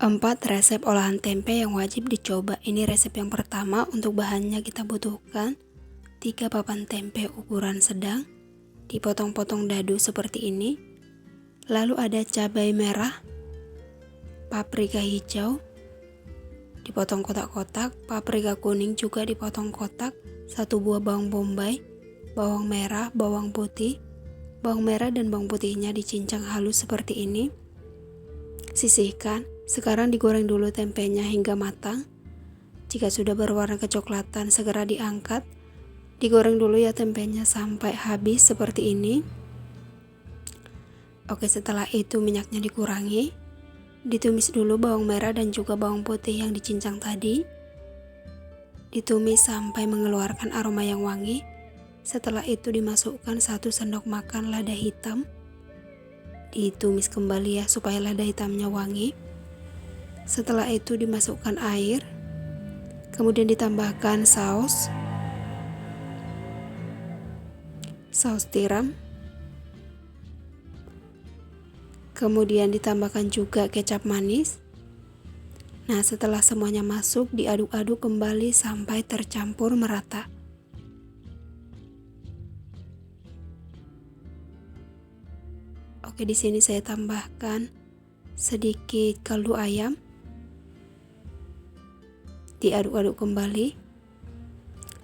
4 resep olahan tempe yang wajib dicoba. Ini resep yang pertama. Untuk bahannya kita butuhkan 3 papan tempe ukuran sedang, dipotong-potong dadu seperti ini. Lalu ada cabai merah, paprika hijau, dipotong kotak-kotak, paprika kuning juga dipotong kotak, 1 buah bawang bombay, bawang merah, bawang putih. Bawang merah dan bawang putihnya dicincang halus seperti ini. Sisihkan. Sekarang digoreng dulu tempenya hingga matang. Jika sudah berwarna kecoklatan, segera diangkat. Digoreng dulu ya tempenya sampai habis seperti ini. Oke, setelah itu minyaknya dikurangi. Ditumis dulu bawang merah dan juga bawang putih yang dicincang tadi. Ditumis sampai mengeluarkan aroma yang wangi. Setelah itu dimasukkan 1 sendok makan lada hitam. Ditumis kembali ya supaya lada hitamnya wangi. Setelah itu dimasukkan air. Kemudian ditambahkan saus tiram. Kemudian ditambahkan juga kecap manis. Nah, setelah semuanya masuk, diaduk-aduk kembali sampai tercampur merata. Oke, di sini saya tambahkan sedikit kaldu ayam. Diaduk-aduk kembali.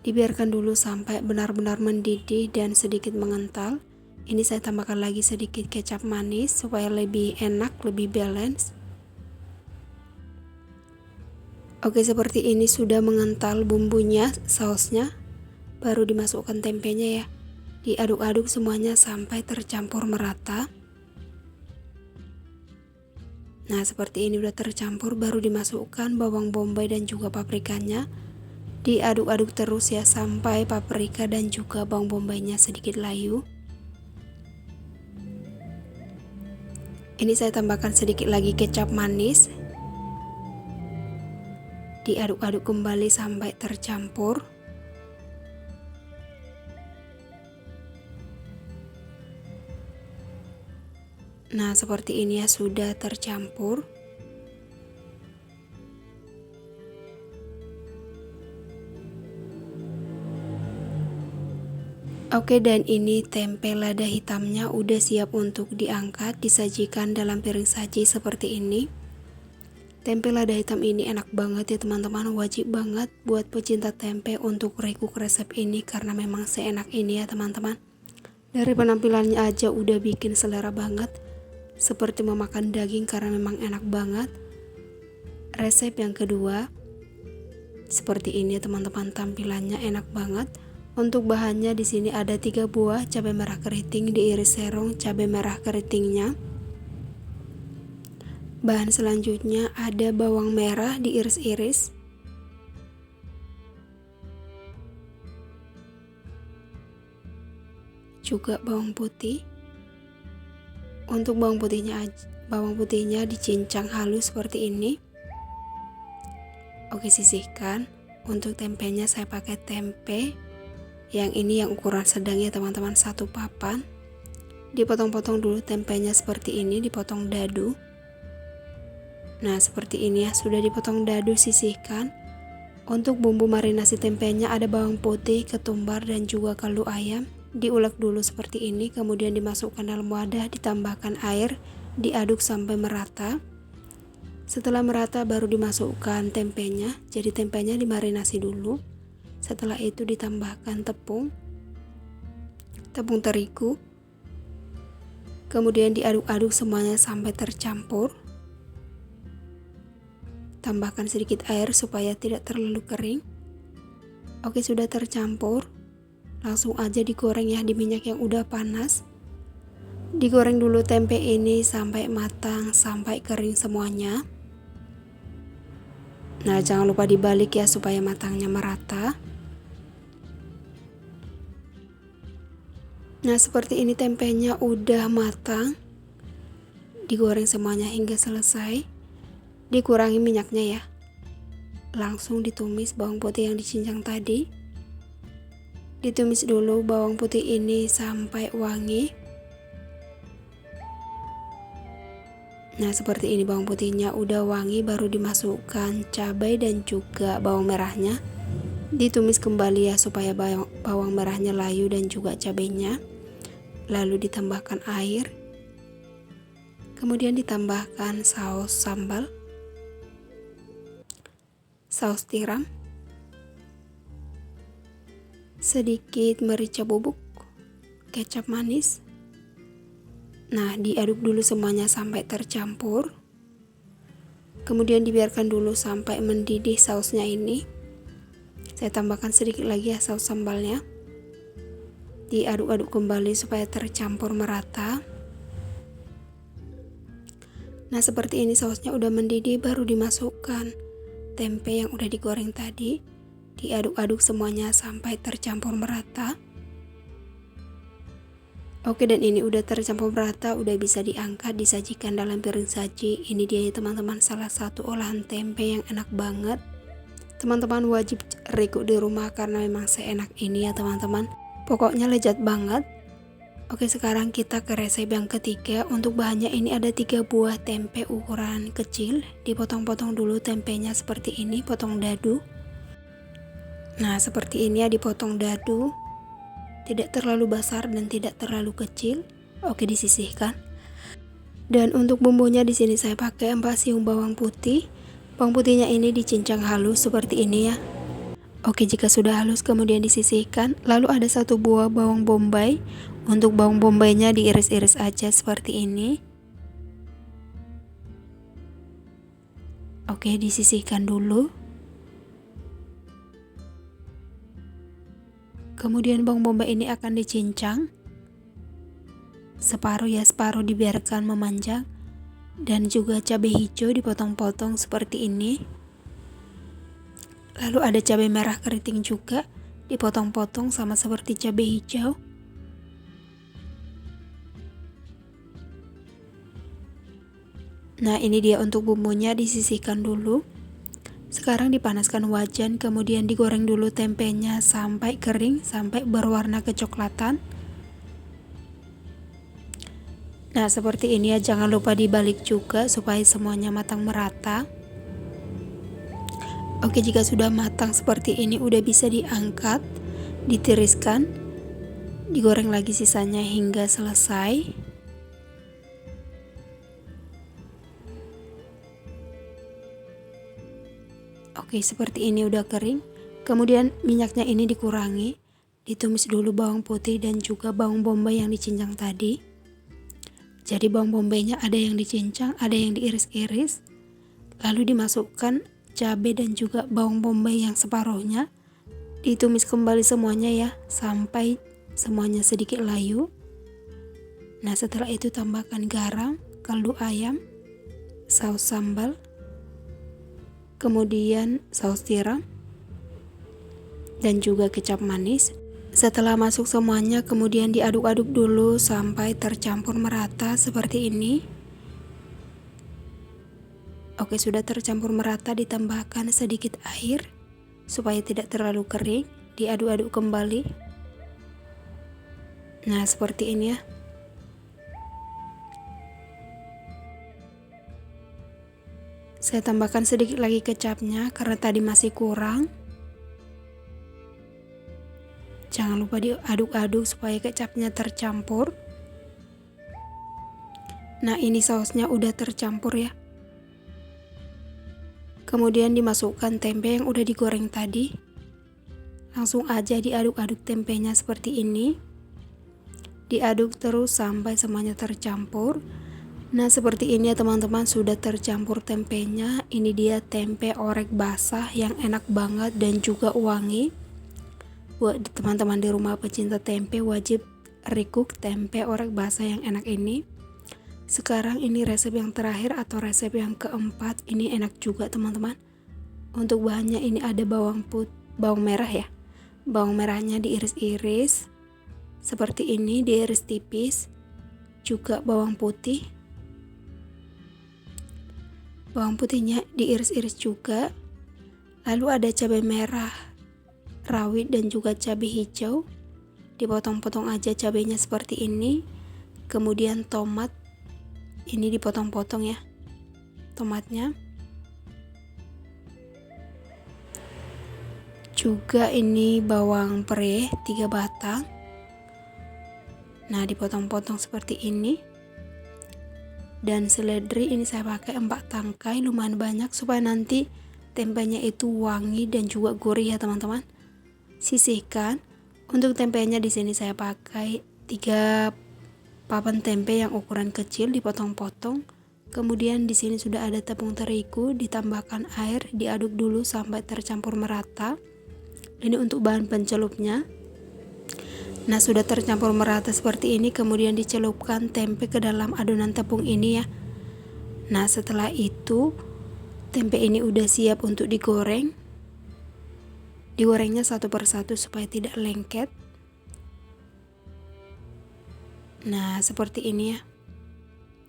Dibiarkan dulu sampai benar-benar mendidih dan sedikit mengental. Ini saya tambahkan lagi sedikit kecap manis supaya lebih enak, lebih balance. Oke, seperti ini sudah mengental bumbunya, sausnya. Baru dimasukkan tempenya ya. Diaduk-aduk semuanya sampai tercampur merata. Nah, seperti ini udah tercampur, baru dimasukkan bawang bombay dan juga paprikanya. Diaduk-aduk terus ya sampai paprika dan juga bawang bombaynya sedikit layu. Ini saya tambahkan sedikit lagi kecap manis. Diaduk-aduk kembali sampai tercampur. Nah, seperti ini ya sudah tercampur. Oke, dan ini tempe lada hitamnya udah siap untuk diangkat, disajikan dalam piring saji seperti ini. Tempe lada hitam ini enak banget ya teman-teman, wajib banget buat pecinta tempe untuk recook resep ini karena memang seenak ini ya teman-teman. Dari penampilannya aja udah bikin selera banget, seperti memakan daging karena memang enak banget. Resep yang kedua seperti ini teman-teman, tampilannya enak banget. Untuk bahannya di sini ada 3 buah cabai merah keriting diiris serong cabai merah keritingnya. Bahan selanjutnya ada bawang merah diiris-iris. Juga bawang putih. Untuk bawang putihnya dicincang halus seperti ini. Oke, sisihkan. Untuk tempenya saya pakai tempe yang ini yang ukuran sedang ya teman-teman, 1 papan. Dipotong-potong dulu tempenya seperti ini, dipotong dadu. Nah, seperti ini ya, sudah dipotong dadu, sisihkan. Untuk bumbu marinasi tempenya ada bawang putih, ketumbar dan juga kaldu ayam. Diulek dulu seperti ini, kemudian dimasukkan dalam wadah, ditambahkan air, diaduk sampai merata. Setelah merata baru dimasukkan tempenya. Jadi tempenya dimarinasi dulu. Setelah itu ditambahkan tepung terigu. Kemudian diaduk-aduk semuanya sampai tercampur. Tambahkan sedikit air supaya tidak terlalu kering. Oke, sudah tercampur. Langsung aja digoreng ya di minyak yang udah panas. Digoreng dulu tempe ini sampai matang, sampai kering semuanya. Nah, jangan lupa dibalik ya supaya matangnya merata. Nah, seperti ini tempenya udah matang. Digoreng semuanya hingga selesai. Dikurangi minyaknya ya. Langsung ditumis bawang putih yang dicincang tadi. Ditumis dulu bawang putih ini sampai wangi. Nah seperti ini bawang putihnya udah wangi, baru dimasukkan cabai dan juga bawang merahnya. Ditumis kembali ya supaya bawang merahnya layu dan juga cabainya. Lalu ditambahkan air. Kemudian ditambahkan saus sambal, saus tiram, sedikit merica bubuk, kecap manis. Nah, diaduk dulu semuanya sampai tercampur. Kemudian dibiarkan dulu sampai mendidih sausnya ini. Saya tambahkan sedikit lagi ya saus sambalnya. Diaduk-aduk kembali supaya tercampur merata. Nah, seperti ini sausnya udah mendidih, baru dimasukkan tempe yang udah digoreng tadi. Diaduk-aduk semuanya sampai tercampur merata. Oke, dan ini udah tercampur merata, udah bisa diangkat, disajikan dalam piring saji. Ini dia ya teman-teman, salah satu olahan tempe yang enak banget. Teman-teman wajib recook di rumah karena memang seenak ini ya teman-teman. Pokoknya lezat banget. Oke, sekarang kita ke resep yang ketiga. Untuk bahannya ini ada 3 buah tempe ukuran kecil. Dipotong-potong dulu tempenya seperti ini, potong dadu. Nah, seperti ini ya, dipotong dadu. Tidak terlalu besar dan tidak terlalu kecil. Oke, disisihkan. Dan untuk bumbunya di sini saya pakai 4 siung bawang putih. Bawang putihnya ini dicincang halus seperti ini ya. Oke, jika sudah halus kemudian disisihkan. Lalu ada 1 buah bawang bombay. Untuk bawang bombaynya diiris-iris aja seperti ini. Oke, disisihkan dulu. Kemudian bawang bombay ini akan dicincang separuh ya, separuh dibiarkan memanjang. Dan juga cabai hijau dipotong-potong seperti ini. Lalu ada cabai merah keriting juga dipotong-potong sama seperti cabai hijau. Nah, ini dia untuk bumbunya, disisihkan dulu. Sekarang dipanaskan wajan, kemudian digoreng dulu tempenya sampai kering, sampai berwarna kecoklatan. Nah, seperti ini ya, jangan lupa dibalik juga supaya semuanya matang merata. Oke, jika sudah matang seperti ini udah bisa diangkat, ditiriskan, digoreng lagi sisanya hingga selesai. Oke, seperti ini udah kering. Kemudian minyaknya ini dikurangi, ditumis dulu bawang putih dan juga bawang bombay yang dicincang tadi. Jadi bawang bombaynya ada yang dicincang, ada yang diiris-iris. Lalu dimasukkan cabai dan juga bawang bombay yang separuhnya. Ditumis kembali semuanya ya, sampai semuanya sedikit layu. Nah, setelah itu tambahkan garam, kaldu ayam, saus sambal, kemudian saus tiram, dan juga kecap manis. Setelah masuk semuanya, kemudian diaduk-aduk dulu sampai tercampur merata seperti ini. Oke, sudah tercampur merata, ditambahkan sedikit air supaya tidak terlalu kering. Diaduk-aduk kembali. Nah, seperti ini ya. Saya tambahkan sedikit lagi kecapnya karena tadi masih kurang. Jangan lupa diaduk-aduk supaya kecapnya tercampur. Nah, ini sausnya udah tercampur ya. Kemudian dimasukkan tempe yang udah digoreng tadi. Langsung aja diaduk-aduk tempenya seperti ini. Diaduk terus sampai semuanya tercampur. Nah, seperti ini ya teman-teman, sudah tercampur tempenya. Ini dia tempe orek basah yang enak banget dan juga wangi. Buat teman-teman di rumah pecinta tempe wajib recook tempe orek basah yang enak ini. Sekarang ini resep yang terakhir atau resep yang keempat. Ini enak juga teman-teman. Untuk bahannya ini ada bawang merah ya. Bawang merahnya diiris-iris seperti ini, diiris tipis. Juga bawang putih. Bawang putihnya diiris-iris juga. Lalu ada cabai merah rawit dan juga cabai hijau. Dipotong-potong aja cabainya seperti ini. Kemudian tomat ini dipotong-potong ya tomatnya. Juga ini bawang pre 3 batang. Nah, dipotong-potong seperti ini. Dan seledri ini saya pakai 4 tangkai, lumayan banyak supaya nanti tempenya itu wangi dan juga gurih ya teman-teman. Sisihkan. Untuk tempenya di sini saya pakai 3 papan tempe yang ukuran kecil dipotong-potong. Kemudian di sini sudah ada tepung terigu, ditambahkan air, diaduk dulu sampai tercampur merata. Ini untuk bahan pencelupnya. Nah, sudah tercampur merata seperti ini, kemudian dicelupkan tempe ke dalam adonan tepung ini ya. Nah, setelah itu tempe ini udah siap untuk digoreng. Digorengnya satu persatu supaya tidak lengket. Nah, seperti ini ya.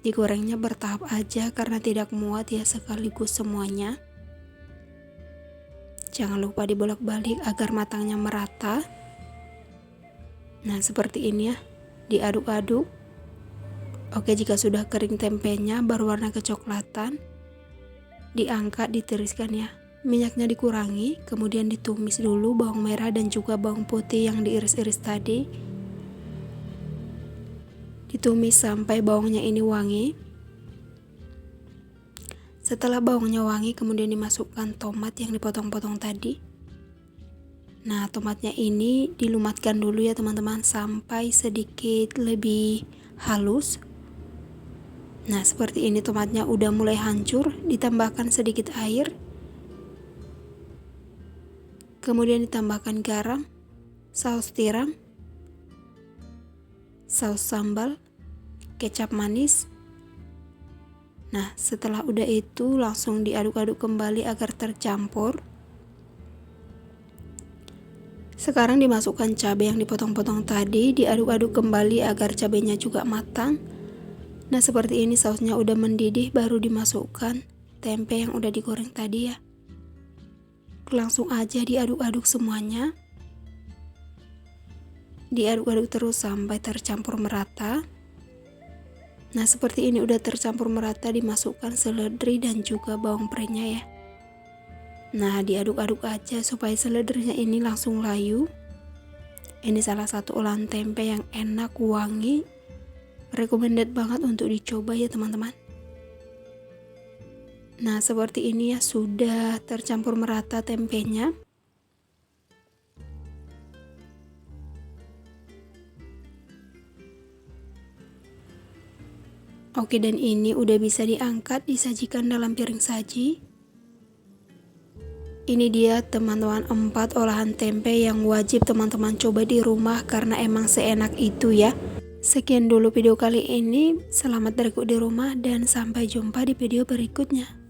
Digorengnya bertahap aja karena tidak muat ya sekaligus semuanya. Jangan lupa dibolak-balik agar matangnya merata. Nah, seperti ini ya, diaduk-aduk. Oke, jika sudah kering tempenya berwarna kecoklatan, diangkat, ditiriskan ya. Minyaknya dikurangi, kemudian ditumis dulu bawang merah dan juga bawang putih yang diiris-iris tadi. Ditumis sampai bawangnya ini wangi. Setelah bawangnya wangi, kemudian dimasukkan tomat yang dipotong-potong tadi. Nah, tomatnya ini dilumatkan dulu ya teman-teman sampai sedikit lebih halus. Nah, seperti ini tomatnya udah mulai hancur, ditambahkan sedikit air. Kemudian ditambahkan garam, saus tiram, saus sambal, kecap manis. Nah, setelah udah itu langsung diaduk-aduk kembali agar tercampur. Sekarang dimasukkan cabai yang dipotong-potong tadi, diaduk-aduk kembali agar cabainya juga matang. Nah, seperti ini sausnya udah mendidih, baru dimasukkan tempe yang udah digoreng tadi ya. Langsung aja diaduk-aduk semuanya. Diaduk-aduk terus sampai tercampur merata. Nah, seperti ini udah tercampur merata, dimasukkan seledri dan juga bawang prenya ya. Nah, diaduk-aduk aja supaya seledrinya ini langsung layu. Ini salah satu olahan tempe yang enak, wangi, recommended banget untuk dicoba ya teman-teman. Nah, seperti ini ya, sudah tercampur merata tempenya. Oke, dan ini udah bisa diangkat, disajikan dalam piring saji. Ini dia teman-teman 4 olahan tempe yang wajib teman-teman coba di rumah karena emang seenak itu ya. Sekian dulu video kali ini, selamat berikut di rumah dan sampai jumpa di video berikutnya.